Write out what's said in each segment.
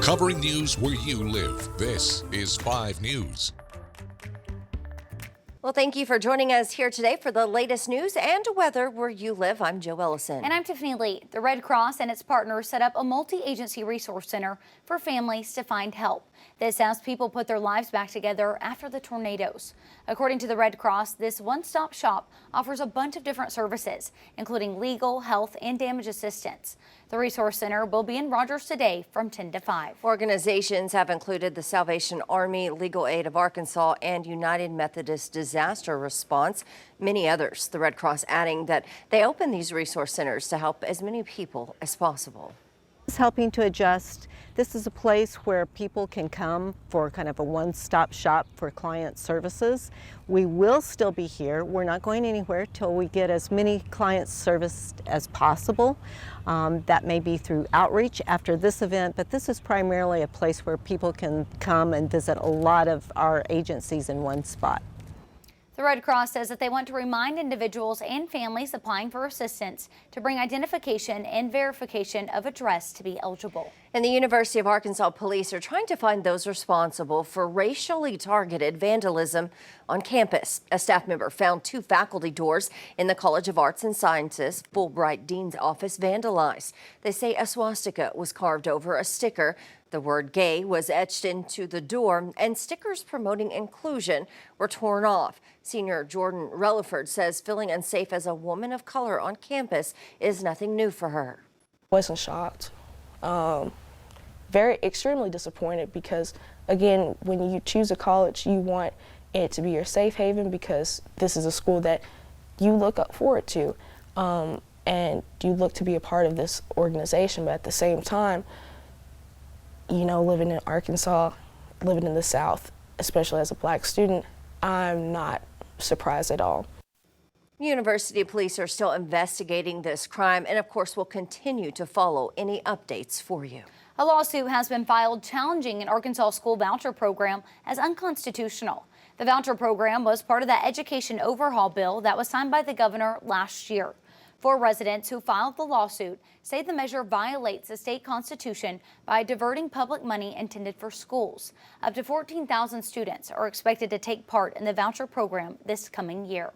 Covering news where you live. This is 5 News. Well, thank you for joining us here today for the latest news and weather where you live. I'm Joe Ellison. And I'm Tiffany Lee. The Red Cross and its partners set up a multi-agency resource center for families to find help. This as people put their lives back together after the tornadoes. According to the Red Cross, this one-stop shop offers a bunch of different services, including legal, health, and damage assistance. The Resource Center will be in Rogers today from 10 to 5. Organizations have included the Salvation Army, Legal Aid of Arkansas, and United Methodist Disaster Response, many others. The Red Cross adding that they open these resource centers to help as many people as possible. It's helping to adjust. This is a place where people can come for kind of a one-stop shop for client services. We will still be here. We're not going anywhere till we get as many clients serviced as possible. That may be through outreach after this event, but this is primarily a place where people can come and visit a lot of our agencies in one spot. The Red Cross says that they want to remind individuals and families applying for assistance to bring identification and verification of address to be eligible. And the University of Arkansas police are trying to find those responsible for racially targeted vandalism on campus. A staff member found 2 faculty doors in the College of Arts and Sciences Fulbright Dean's office vandalized. They say a swastika was carved over a sticker. The word gay was etched into the door, and stickers promoting inclusion were torn off. Senior Jordan Relaford says feeling unsafe as a woman of color on campus is nothing new for her. I wasn't shocked. Extremely disappointed because, again, when you choose a college, you want it to be your safe haven because this is a school that you look up forward to and you look to be a part of this organization, but at the same time, you know, living in Arkansas, living in the South, especially as a black student, I'm not surprised at all. University police are still investigating this crime and, of course, will continue to follow any updates for you. A lawsuit has been filed challenging an Arkansas school voucher program as unconstitutional. The voucher program was part of the education overhaul bill that was signed by the governor last year. 4 residents who filed the lawsuit say the measure violates the state constitution by diverting public money intended for schools. Up to 14,000 students are expected to take part in the voucher program this coming year.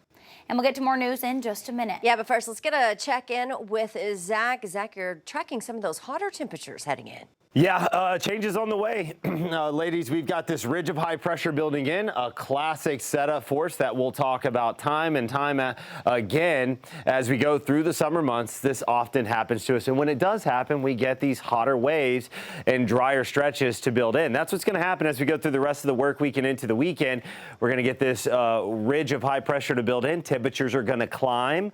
And we'll get to more news in just a minute. Yeah, but first, let's get a check-in with Zach. Zach, you're tracking some of those hotter temperatures heading in. Yeah, changes on the way. Ladies, we've got this ridge of high pressure building in, a classic setup for us that we'll talk about time and time again as we go through the summer months. This often happens to us. And when it does happen, we get these hotter waves and drier stretches to build in. That's what's going to happen as we go through the rest of the work week and into the weekend. We're going to get this ridge of high pressure to build in. Temperatures are going to climb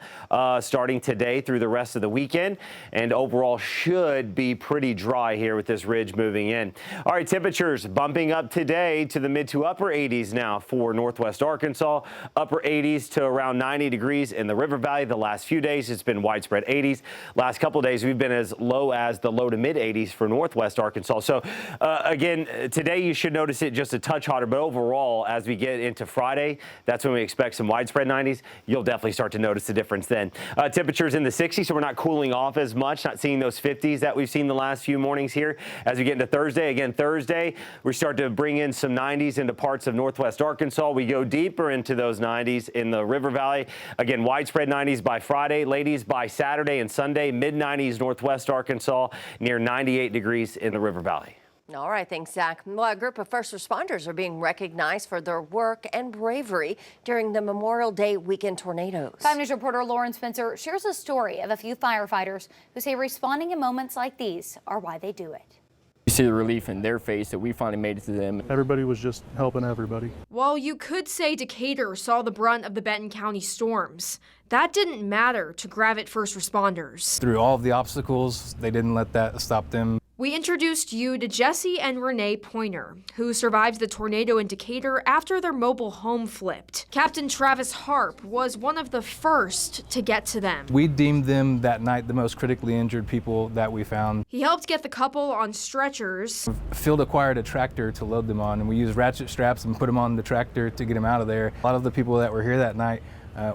starting today through the rest of the weekend. And overall should be pretty dry here with this ridge moving in. All right, temperatures bumping up today to the mid to upper 80s now for Northwest Arkansas, upper 80s to around 90 degrees in the River Valley. The last few days it's been widespread 80s. Last couple of days we've been as low as the low to mid 80s for Northwest Arkansas. So again, today you should notice it just a touch hotter, but overall as we get into Friday, that's when we expect some widespread 90s. You'll definitely start to notice the difference then. Temperatures in the 60s, so we're not cooling off as much, not seeing those 50s that we've seen the last few mornings here. As we get into Thursday, again, Thursday, we start to bring in some 90s into parts of Northwest Arkansas. We go deeper into those 90s in the River Valley. Again, widespread 90s by Friday. Ladies, by Saturday and Sunday, mid-90s Northwest Arkansas, near 98 degrees in the River Valley. All right, thanks, Zach. Well, a group of first responders are being recognized for their work and bravery during the Memorial Day weekend tornadoes. 5 News reporter Lauren Spencer shares a story of a few firefighters who say responding in moments like these are why they do it. You see the relief in their face that we finally made it to them. Everybody was just helping everybody. While you could say Decatur saw the brunt of the Benton County storms, that didn't matter to Gravette first responders. Through all of the obstacles, they didn't let that stop them. We introduced you to Jesse and Renee Pointer, who survived the tornado in Decatur after their mobile home flipped. Captain Travis Harp was one of the first to get to them. We deemed them that night the most critically injured people that we found. He helped get the couple on stretchers. Field acquired a tractor to load them on, and we used ratchet straps and put them on the tractor to get them out of there. A lot of the people that were here that night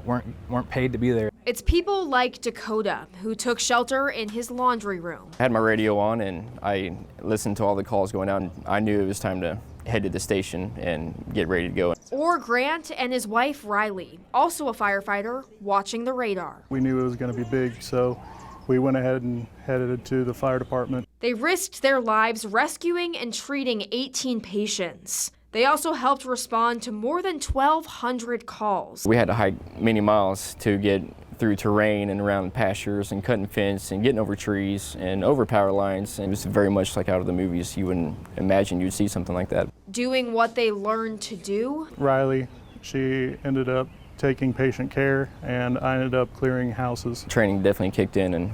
weren't paid to be there. It's people like Dakota who took shelter in his laundry room. I had my radio on and I listened to all the calls going out, and I knew it was time to head to the station and get ready to go. Or Grant and his wife Riley, also a firefighter, watching the radar. We knew it was going to be big, so we went ahead and headed to the fire department. They risked their lives rescuing and treating 18 patients. They also helped respond to more than 1,200 calls. We had to hike many miles to get through terrain and around pastures and cutting fence and getting over trees and over power lines. And it was very much like out of the movies. You wouldn't imagine you'd see something like that. Doing what they learned to do. Riley, she ended up taking patient care, and I ended up clearing houses. Training definitely kicked in, and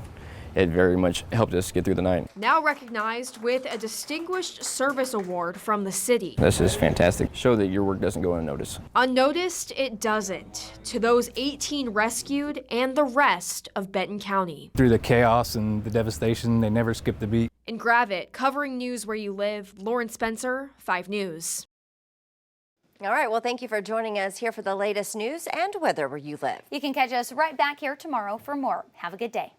it very much helped us get through the night. Now recognized with a Distinguished Service Award from the city. This is fantastic. Show that your work doesn't go unnoticed. Unnoticed, it doesn't. To those 18 rescued and the rest of Benton County. Through the chaos and the devastation, they never skipped a beat. In Gravette, covering news where you live, Lauren Spencer, 5 News. All right, well, thank you for joining us here for the latest news and weather where you live. You can catch us right back here tomorrow for more. Have a good day.